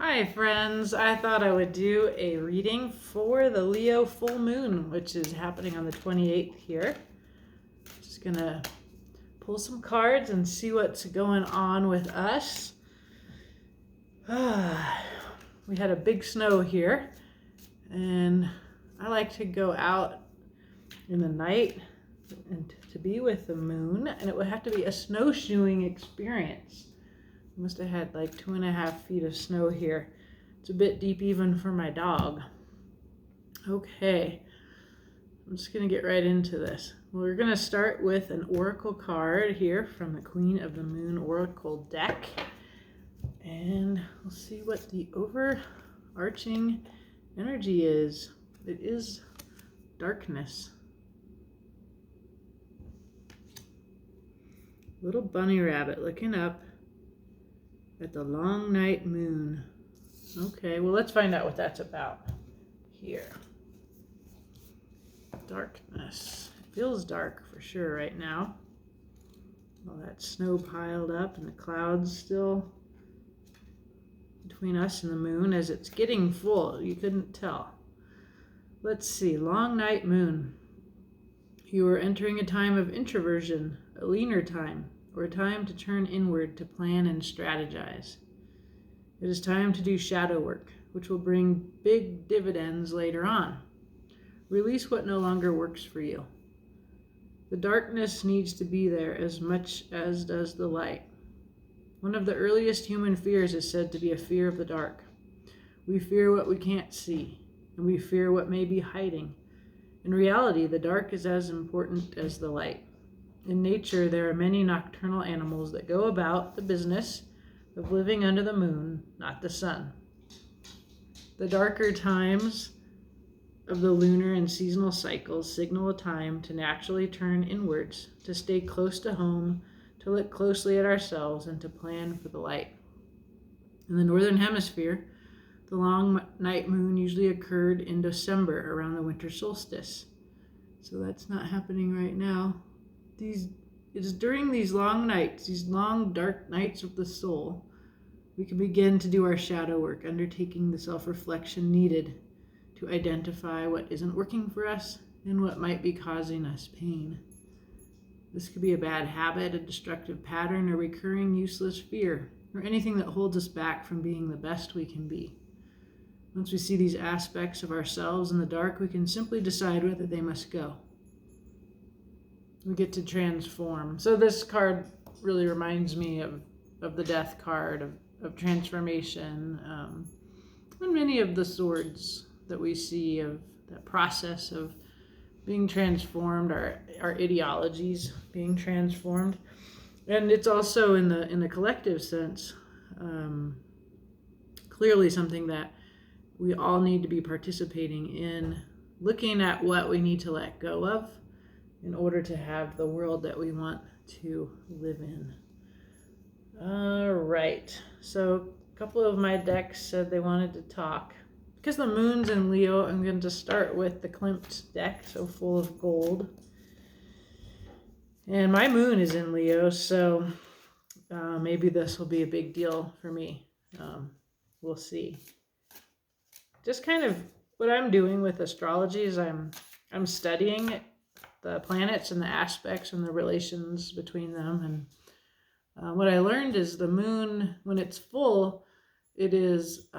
Hi friends, I thought I would do a reading for the Leo full moon, which is happening on the 28th here. Just gonna pull some cards and see what's going on with us. We had a big snow here, and I like to go out in the night and to be with the moon, and it would have to be a snowshoeing experience. Must have had like 2.5 feet of snow here. It's a bit deep even for my dog. Okay, I'm just gonna get right into this. We're gonna start with an oracle card here from the Queen of the Moon Oracle deck. And we'll see what the overarching energy is. It is darkness. Little bunny rabbit looking up at the long night moon. Okay, well, let's find out what that's about here. Darkness. It feels dark for sure right now. All that snow piled up and the clouds still between us and the moon as it's getting full. You couldn't tell. Let's see. Long night moon. You are entering a time of introversion, a leaner time, or a time to turn inward to plan and strategize. It is time to do shadow work, which will bring big dividends later on. Release what no longer works for you. The darkness needs to be there as much as does the light. One of the earliest human fears is said to be a fear of the dark. We fear what we can't see, and we fear what may be hiding. In reality, the dark is as important as the light. In nature, there are many nocturnal animals that go about the business of living under the moon, not the sun. The darker times of the lunar and seasonal cycles signal a time to naturally turn inwards, to stay close to home, to look closely at ourselves, and to plan for the light. In the northern hemisphere, the long night moon usually occurred in December around the winter solstice. So that's not happening right now. It is during these long nights, these long dark nights of the soul, we can begin to do our shadow work, undertaking the self-reflection needed to identify what isn't working for us and what might be causing us pain. This could be a bad habit, a destructive pattern, a recurring useless fear, or anything that holds us back from being the best we can be. Once we see these aspects of ourselves in the dark, we can simply decide whether they must go. We get to transform. So this card really reminds me of the death card, of transformation, and many of the swords that we see of that process of being transformed, our ideologies being transformed. And it's also in the collective sense, clearly something that we all need to be participating in, looking at what we need to let go of in order to have the world that we want to live in. All right, so a couple of my decks said they wanted to talk. Because the moon's in Leo, I'm going to start with the Klimt deck, so full of gold. And my moon is in Leo, so maybe this will be a big deal for me. We'll see. Just kind of what I'm doing with astrology is I'm studying the planets and the aspects and the relations between them. And what I learned is the moon, when it's full, it is,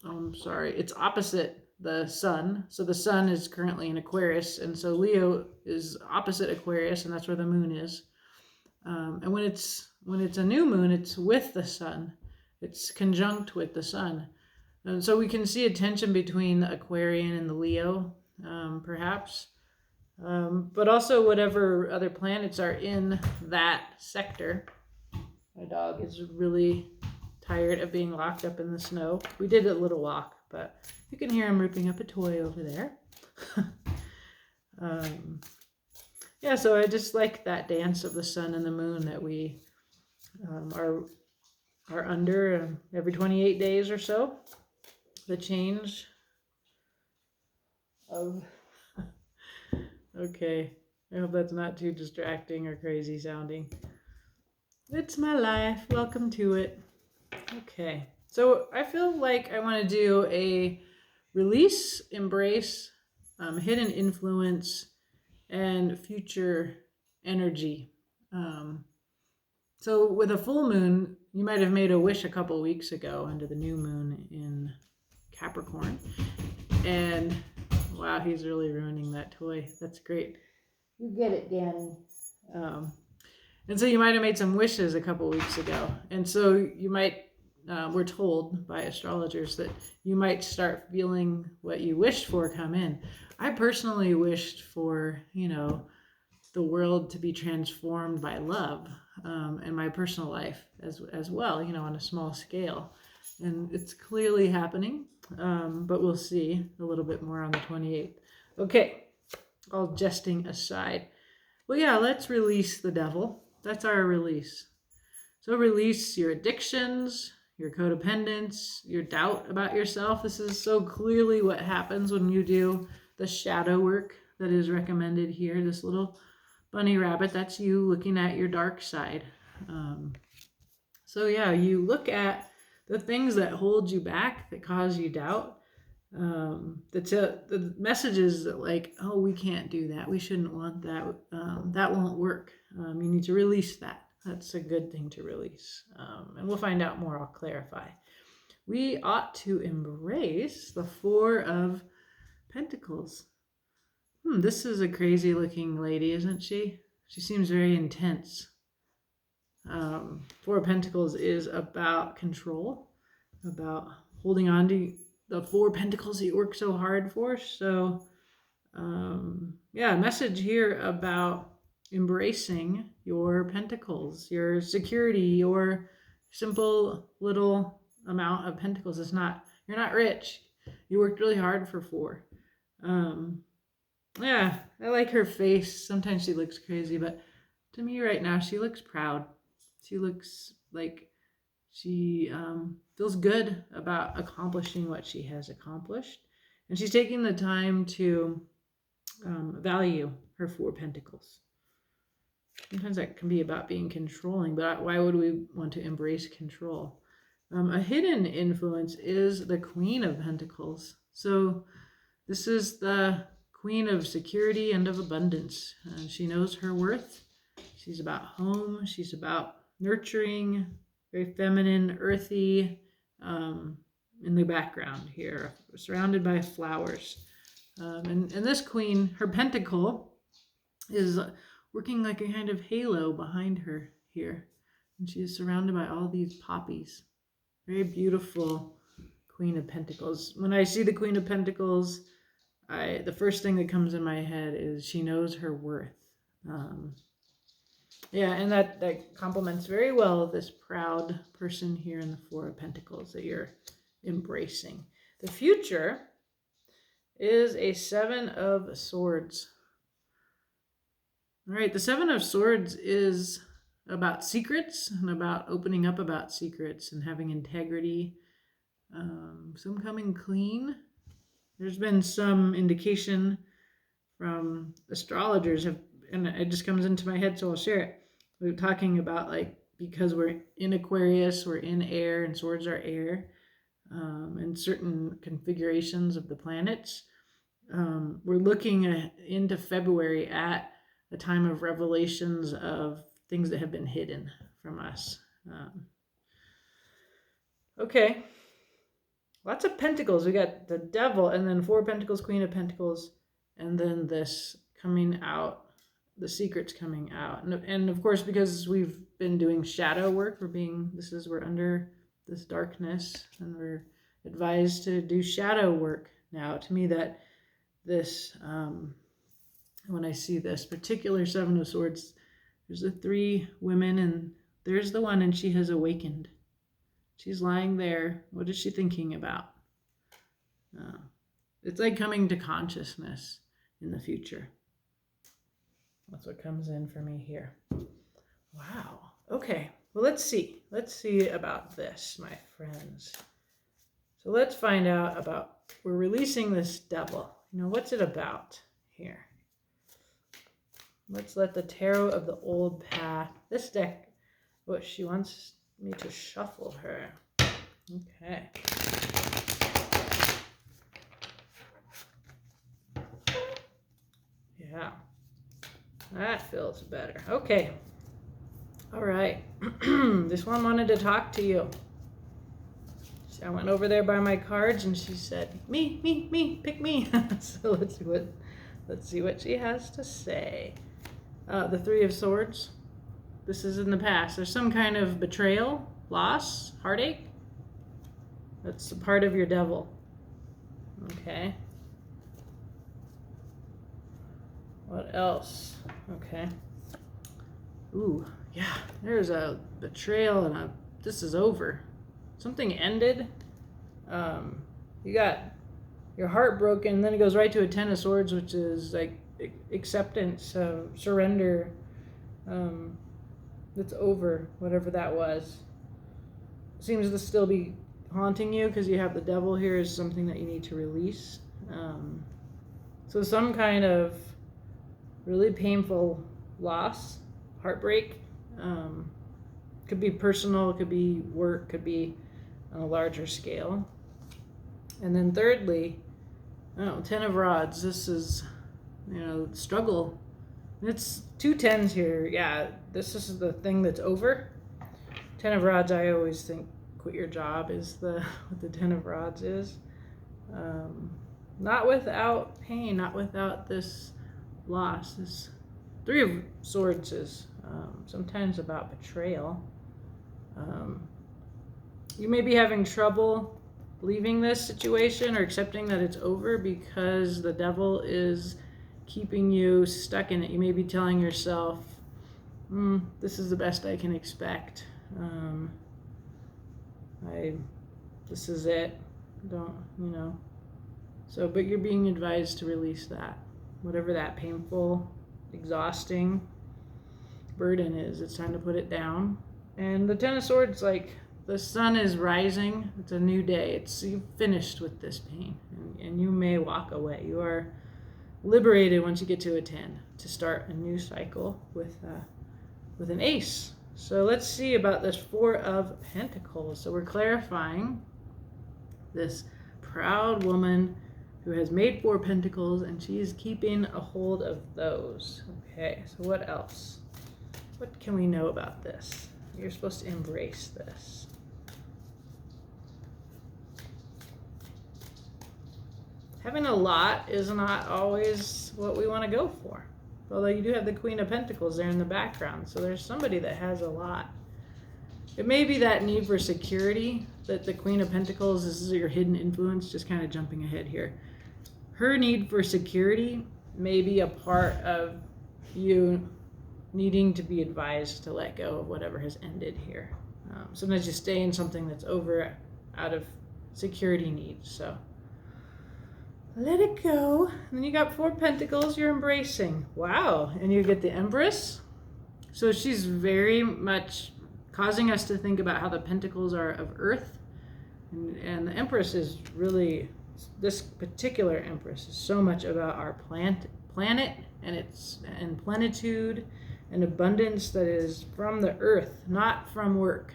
it's opposite the sun. So the sun is currently in Aquarius, and so Leo is opposite Aquarius, and that's where the moon is. And when it's a new moon, it's with the sun. It's conjunct with the sun. And so we can see a tension between the Aquarian and the Leo, perhaps. But also whatever other planets are in that sector. My dog is really tired of being locked up in the snow. We did a little walk, but you can hear him ripping up a toy over there. Yeah, so I just like that dance of the sun and the moon that we are under every 28 days or so. The change of... Okay, I hope that's not too distracting or crazy sounding. It's my life. Welcome to it. Okay. So I feel like I want to do a release, embrace, hidden influence, and future energy. Um, so with a full moon, you might have made a wish a couple weeks ago under the new moon in Capricorn. And wow, he's really ruining that toy. That's great. You get it, Danny. Um, and so you might have made some wishes a couple weeks ago. And so you might, we're told by astrologers that you might start feeling what you wished for come in. I personally wished for, the world to be transformed by love, in my personal life as well, on a small scale. And it's clearly happening, but we'll see a little bit more on the 28th. Okay, all jesting aside. Well, yeah, let's release the devil. That's our release. So release your addictions, your codependence, your doubt about yourself. This is so clearly what happens when you do the shadow work that is recommended here. This little bunny rabbit, that's you looking at your dark side. So yeah, you look at the things that hold you back, that cause you doubt. The messages that like, oh, we can't do that. We shouldn't want that. That won't work. You need to release that. That's a good thing to release. And we'll find out more. I'll clarify. We ought to embrace the Four of Pentacles. This is a crazy looking lady, isn't she? She seems very intense. Four of Pentacles is about control, about holding on to the Four Pentacles that you work so hard for. So, message here about embracing your pentacles, your security, your simple little amount of pentacles. You're not rich. You worked really hard for four. I like her face. Sometimes she looks crazy, but to me right now, she looks proud. She looks like she feels good about accomplishing what she has accomplished. And she's taking the time to value her Four Pentacles. Sometimes that can be about being controlling, but why would we want to embrace control? A hidden influence is the Queen of Pentacles. So this is the Queen of security and of abundance. She knows her worth. She's about home. She's about nurturing, very feminine, earthy, in the background here, surrounded by flowers. And this queen, her pentacle is working like a kind of halo behind her here. And she is surrounded by all these poppies. Very beautiful Queen of Pentacles. When I see the Queen of Pentacles, the first thing that comes in my head is she knows her worth. And that complements very well this proud person here in the Four of Pentacles that you're embracing. The future is a Seven of Swords. All right, the Seven of Swords is about secrets and about opening up about secrets and having integrity. Some coming clean. There's been some indication from astrologers and it just comes into my head, so I'll share it. We're talking about because we're in Aquarius, we're in air, and swords are air, and certain configurations of the planets. We're looking into February at a time of revelations of things that have been hidden from us. Okay. Lots of pentacles. We got the devil, and then Four of Pentacles, Queen of Pentacles, and then this coming out, the secrets coming out. And of course, because we've been doing shadow work, we're under this darkness, and we're advised to do shadow work now. To me, that this, when I see this particular Seven of Swords, there's the three women, and there's the one, and she has awakened. She's lying there. What is she thinking about? It's like coming to consciousness in the future. That's what comes in for me here. Wow. Okay. Well, let's see. Let's see about this, my friends. So let's find out about, we're releasing this devil. What's it about here? Let's let the Tarot of the Old Path, this deck, she wants me to shuffle her. Okay. Yeah, that feels better. Okay. All right. This one wanted to talk to you. I went over there by my cards and she said, me, pick me. So let's see what she has to say. The Three of Swords. This is in the past. There's some kind of betrayal, loss, heartache. That's a part of your devil. Okay. What else? Okay. Ooh, yeah. There's a betrayal and this is over. Something ended. You got your heart broken, then it goes right to a Ten of Swords, which is like acceptance, surrender. It's over, whatever that was. Seems to still be haunting you because you have the devil here is something that you need to release. So some kind of really painful loss, heartbreak. Could be personal, could be work, could be on a larger scale. And then thirdly, Ten of Rods. This is, struggle. It's 2 tens here. Yeah, this is the thing that's over. Ten of Rods, I always think quit your job is what the Ten of Rods is. Not without pain, not without this loss. This Three of Swords is sometimes about betrayal. You may be having trouble leaving this situation or accepting that it's over because the devil is keeping you stuck in it. You may be telling yourself, this is the best I can expect. This is it. So, but you're being advised to release that. Whatever that painful, exhausting burden is, it's time to put it down. And the Ten of Swords, like, the sun is rising. It's a new day. You've finished with this pain, and you may walk away. You are liberated once you get to a 10 to start a new cycle with an ace. So let's see about this Four of Pentacles. So we're clarifying this proud woman who has made 4 pentacles, and she's keeping a hold of those. Okay, so what else? What can we know about this? You're supposed to embrace this. Having a lot is not always what we want to go for. Although you do have the Queen of Pentacles there in the background, so there's somebody that has a lot. It may be that need for security, that the Queen of Pentacles, this is your hidden influence, just kind of jumping ahead here. Her need for security may be a part of you needing to be advised to let go of whatever has ended here. Sometimes you stay in something that's over out of security needs, so let it go. And then you got 4 pentacles you're embracing. Wow. And you get the Empress. So she's very much causing us to think about how the pentacles are of earth. And the Empress is really, this particular Empress is so much about our planet and plenitude and abundance that is from the earth, not from work.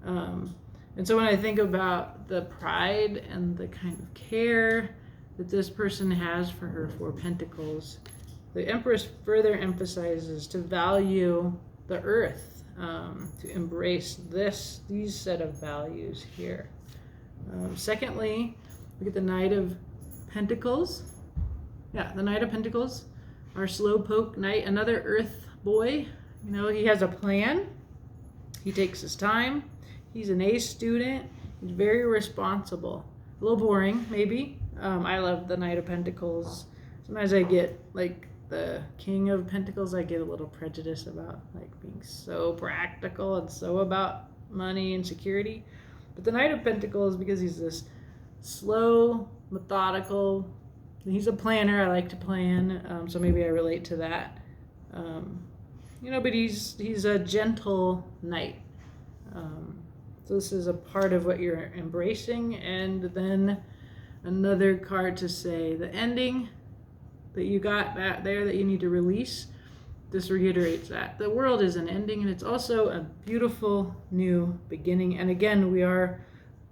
And so when I think about the pride and the kind of care that this person has for her 4 pentacles, the Empress further emphasizes to value the earth, to embrace these set of values here. Secondly, look at the Knight of Pentacles. Yeah, the Knight of Pentacles, our slowpoke knight, another earth boy. He has a plan. He takes his time. He's an A student. He's very responsible. A little boring, maybe. I love the Knight of Pentacles. Sometimes I get, like, the King of Pentacles, I get a little prejudice about, like, being so practical and so about money and security. But the Knight of Pentacles, because he's this slow, methodical, he's a planner. I like to plan, so maybe I relate to that. But he's a gentle knight. So this is a part of what you're embracing. And then another card to say the ending that you got back there that you need to release. This reiterates that the world is an ending, and it's also a beautiful new beginning. And again, we are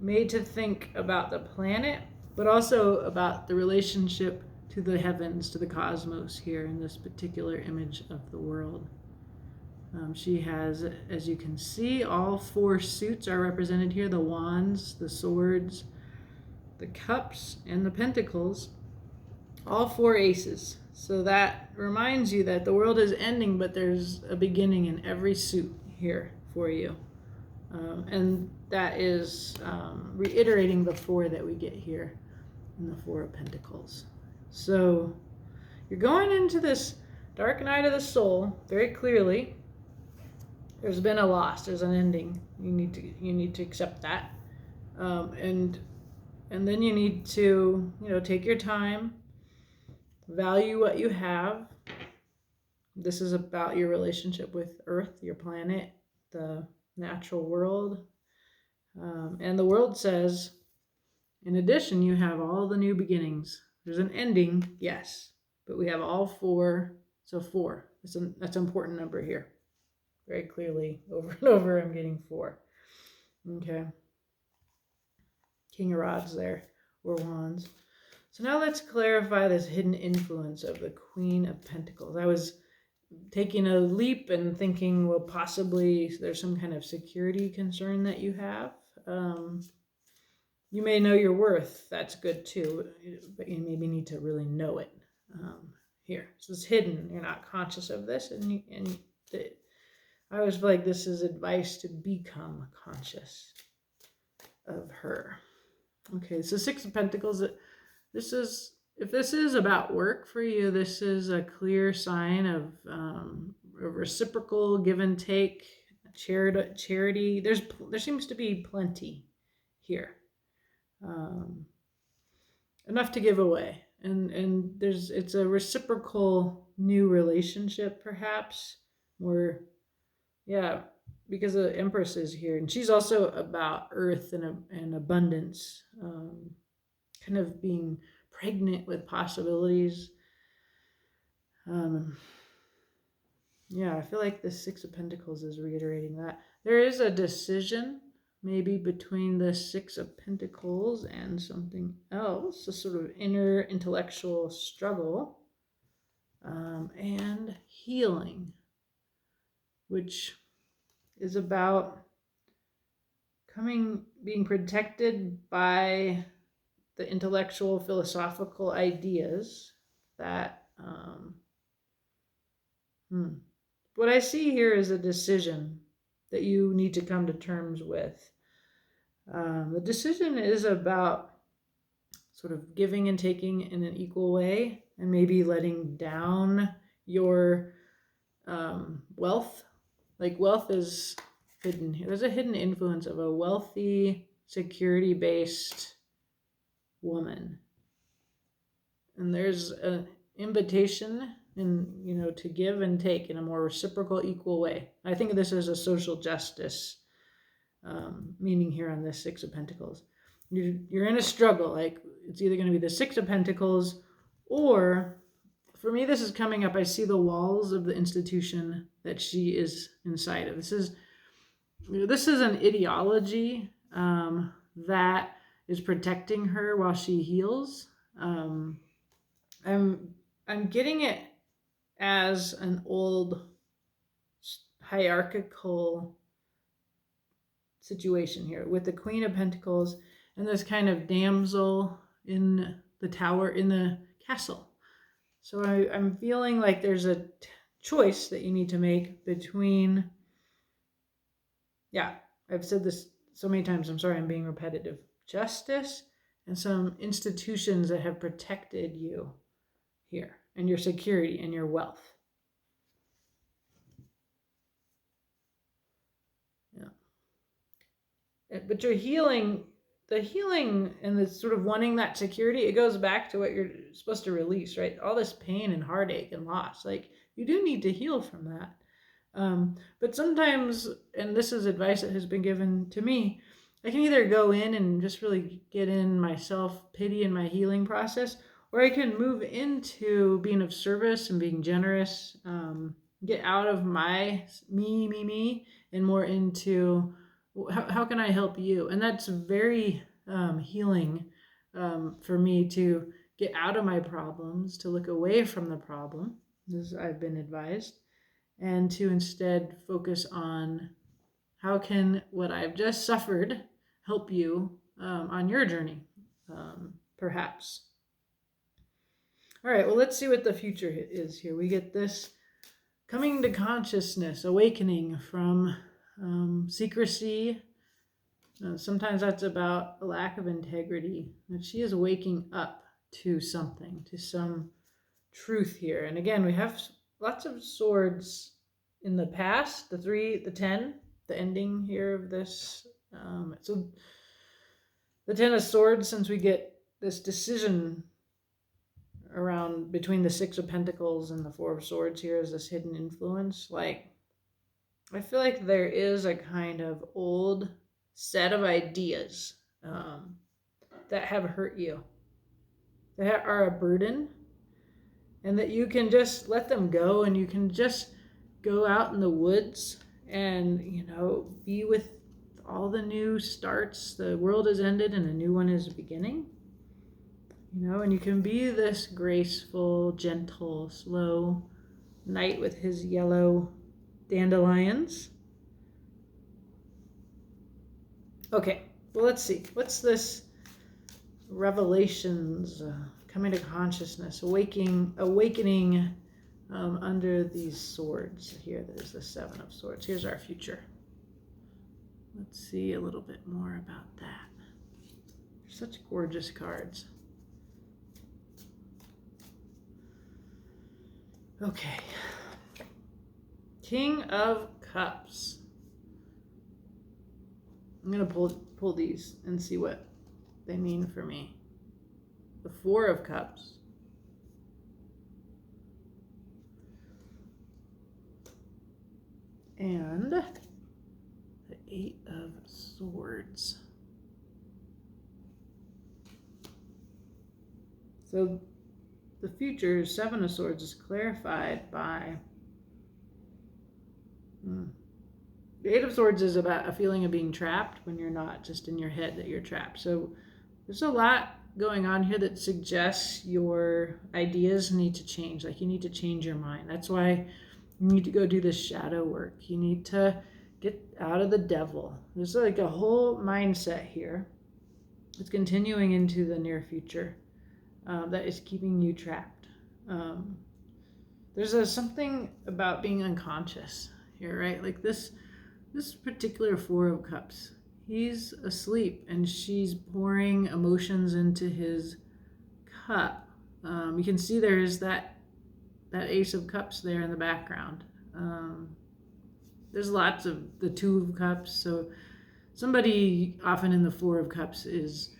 made to think about the planet, but also about the relationship to the heavens, to the cosmos here in this particular image of the world. She has, as you can see, all 4 suits are represented here: the wands, the swords, the cups, and the pentacles. All 4 aces. So that reminds you that the world is ending, but there's a beginning in every suit here for you. And that is reiterating the 4 that we get here in the 4 of Pentacles. So you're going into this dark night of the soul very clearly. There's been a loss. There's an ending. You need to accept that, and then you need to take your time, value what you have. This is about your relationship with Earth, your planet, the natural world, and the world says, in addition, you have all the new beginnings. There's an ending, yes, but we have all 4. So 4. That's an important number here. Very clearly, over and over, I'm getting 4. Okay. King of Rods there, or Wands. So now let's clarify this hidden influence of the Queen of Pentacles. I was taking a leap and thinking, well, possibly there's some kind of security concern that you have. You may know your worth. That's good too, but you maybe need to really know it here. So it's hidden. You're not conscious of this, I always feel like this is advice to become conscious of her. Okay, so 6 of Pentacles. If this is about work for you, this is a clear sign of a reciprocal give and take, charity. There seems to be plenty here, enough to give away, and it's a reciprocal new relationship, perhaps, where. Yeah, because the Empress is here, and she's also about earth and abundance, kind of being pregnant with possibilities. Yeah, I feel like the 6 of Pentacles is reiterating that. There is a decision maybe between the 6 of Pentacles and something else, a sort of inner intellectual struggle, and healing, which is about being protected by the intellectual, philosophical ideas that, what I see here is a decision that you need to come to terms with. The decision is about sort of giving and taking in an equal way, and maybe letting down your wealth. Like, wealth is hidden here. There's a hidden influence of a wealthy, security-based woman. And there's an invitation to give and take in a more reciprocal, equal way. I think of this as a social justice meaning here on this 6 of Pentacles. You're in a struggle. Like, it's either going to be the 6 of Pentacles, or for me, this is coming up. I see the walls of the institution that she is inside of. This is an ideology that is protecting her while she heals. I'm getting it as an old hierarchical situation here with the Queen of Pentacles and this kind of damsel in the tower, in the castle. So I'm feeling like there's a choice that you need to make between, I've said this so many times, I'm sorry I'm being repetitive, justice and some institutions that have protected you here, and your security and your wealth. But your healing, the healing and the sort of wanting that security, it goes back to what you're supposed to release, right? All this pain and heartache and loss, like, you do need to heal from that. But sometimes, and this is advice that has been given to me, I can either go in and just really get in my self-pity and my healing process, or I can move into being of service and being generous, get out of my me, and more into How can I help you? And that's very healing for me to get out of my problems, to look away from the problem, as I've been advised, and to instead focus on how can what I've just suffered help you on your journey, perhaps. All right, well, let's see what the future is here. We get this coming to consciousness, awakening from secrecy. Sometimes that's about a lack of integrity. And she is waking up to something, to some truth here. And again, we have lots of swords in the past, the 3, the 10, the ending here of this. So the 10 of swords, since we get this decision around between the 6 of pentacles and the 4 of swords here is this hidden influence. Like, I feel like there is a kind of old set of ideas that have hurt you, that are a burden, and that you can just let them go, and you can just go out in the woods and, be with all the new starts. The world has ended and a new one is beginning. And you can be this graceful, gentle, slow knight with his yellow dandelions. Okay, well, let's see. What's this revelations, coming to consciousness, awakening under these swords? Here, there's the 7 of swords. Here's our future. Let's see a little bit more about that. Such gorgeous cards. Okay. King of Cups. I'm going to pull these and see what they mean for me. The 4 of Cups. And the 8 of Swords. So the future, 7 of Swords, is clarified by the 8 of Swords is about a feeling of being trapped when you're not just in your head that you're trapped. So there's a lot going on here that suggests your ideas need to change. Like, you need to change your mind. That's why you need to go do this shadow work. You need to get out of the devil. There's like a whole mindset here. It's continuing into the near future that is keeping you trapped. There's something about being unconscious here, right? Like this particular 4 of Cups. He's asleep and she's pouring emotions into his cup. You can see there's that Ace of Cups there in the background. There's lots of the 2 of Cups. So somebody often in the 4 of Cups is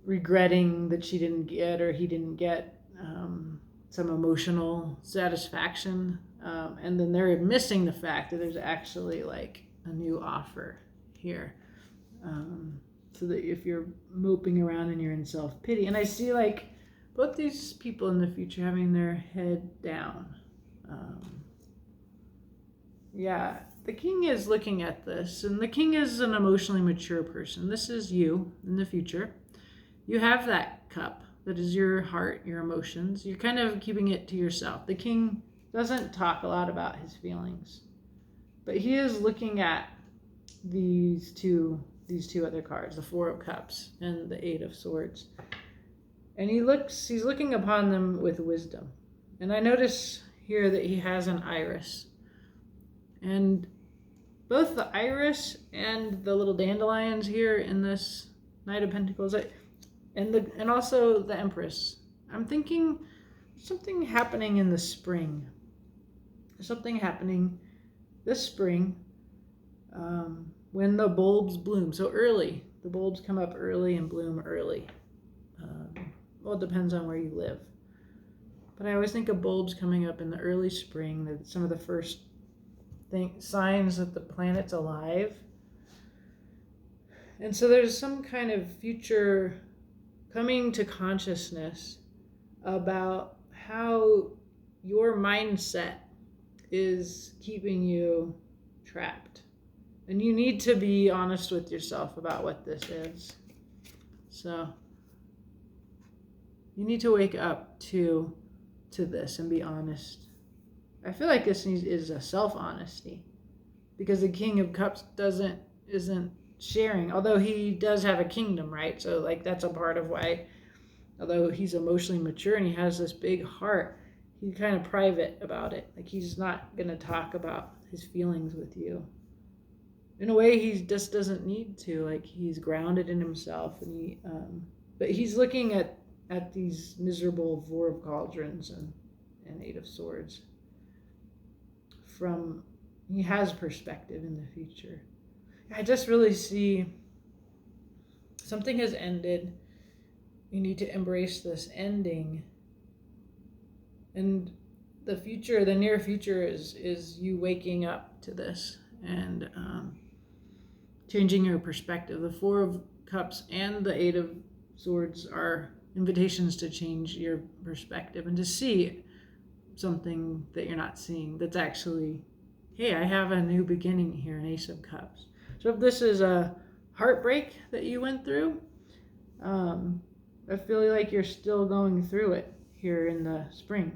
regretting that she didn't get or he didn't get some emotional satisfaction. And then they're missing the fact that there's actually like a new offer here. So that if you're moping around and you're in self-pity, and I see like both these people in the future having their head down. Yeah, the king is looking at this, and the king is an emotionally mature person. This is you in the future. You have that cup that is your heart, your emotions. You're kind of keeping it to yourself. The king doesn't talk a lot about his feelings, but he is looking at these two other cards, the 4 of Cups and the 8 of Swords. And he's looking upon them with wisdom. And I notice here that he has an iris. And both the iris and the little dandelions here in this Knight of Pentacles, and also the Empress. I'm thinking something happening in the spring. There's something happening this spring when the bulbs bloom. So early. The bulbs come up early and bloom early. Well, it depends on where you live. But I always think of bulbs coming up in the early spring. They're some of the first signs that the planet's alive. And so there's some kind of future coming to consciousness about how your mindset is keeping you trapped. And you need to be honest with yourself about what this is. So you need to wake up to this and be honest. I feel like this is a self-honesty, because the King of Cups isn't sharing, although he does have a kingdom, right? So like that's a part of why, although he's emotionally mature and he has this big heart, he's kind of private about it. Like he's not going to talk about his feelings with you. In a way, he just doesn't need to. Like he's grounded in himself, and but he's looking at these miserable Four of Cauldrons and Eight of Swords. He has perspective in the future. I just really see something has ended. You need to embrace this ending. And the near future is you waking up to this and changing your perspective. The Four of Cups and the Eight of Swords are invitations to change your perspective and to see something that you're not seeing, that's actually, hey, I have a new beginning here, an Ace of Cups. So if this is a heartbreak that you went through, I feel like you're still going through it here in the spring.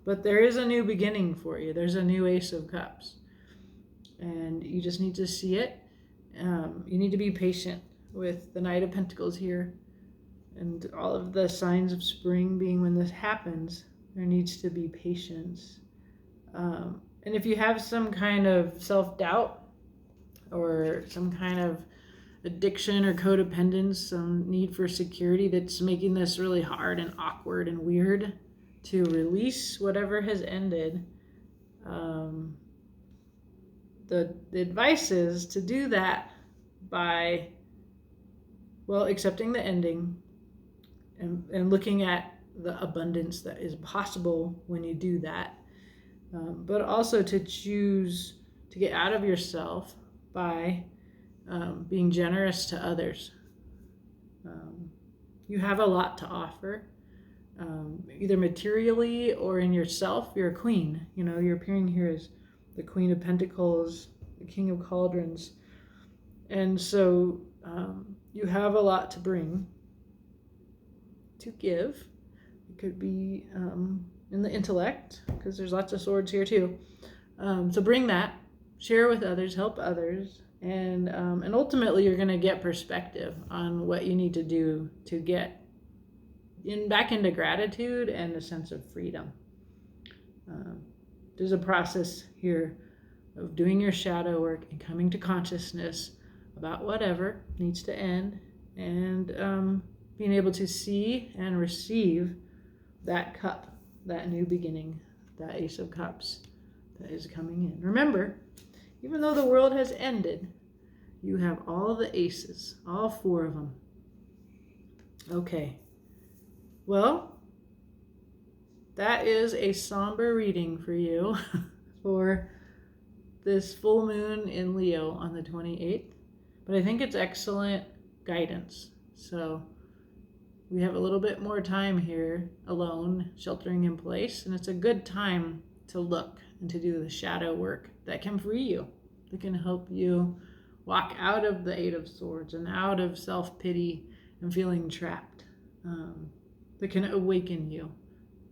But there is a new beginning for you. There's a new Ace of Cups. And you just need to see it. You need to be patient with the Knight of Pentacles here. And all of the signs of spring being when this happens, there needs to be patience. And if you have some kind of self-doubt or some kind of addiction or codependence, some need for security that's making this really hard and awkward and weird to release whatever has ended, the advice is to do that by, well, accepting the ending and looking at the abundance that is possible when you do that. But also to choose to get out of yourself by being generous to others. You have a lot to offer, either materially or in yourself. You're a queen. You know, you're appearing here as the Queen of Pentacles, the King of Cauldrons. And so you have a lot to bring, to give. It could be in the intellect, because there's lots of swords here too. So bring that, share with others, help others, and ultimately you're going to get perspective on what you need to do to get back into gratitude and a sense of freedom. There's a process here of doing your shadow work and coming to consciousness about whatever needs to end, and being able to see and receive that cup, that new beginning, that Ace of Cups that is coming in. Remember, even though the world has ended, you have all the aces, all four of them. Okay. Well, that is a somber reading for you for this full moon in Leo on the 28th. But I think it's excellent guidance. So we have a little bit more time here alone, sheltering in place, and it's a good time to look and to do the shadow work that can free you, that can help you walk out of the Eight of Swords and out of self-pity and feeling trapped, that can awaken you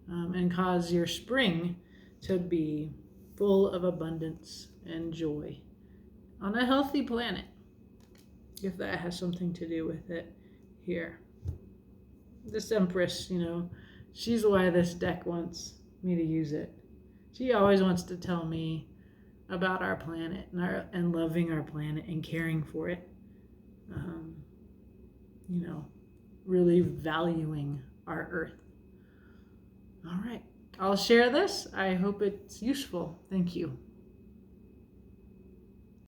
and cause your spring to be full of abundance and joy on a healthy planet, if that has something to do with it here. This Empress, you know, she's why this deck wants me to use it. She always wants to tell me about our planet and loving our planet and caring for it. You know, really valuing our Earth. All right, I'll share this. I hope it's useful. Thank you.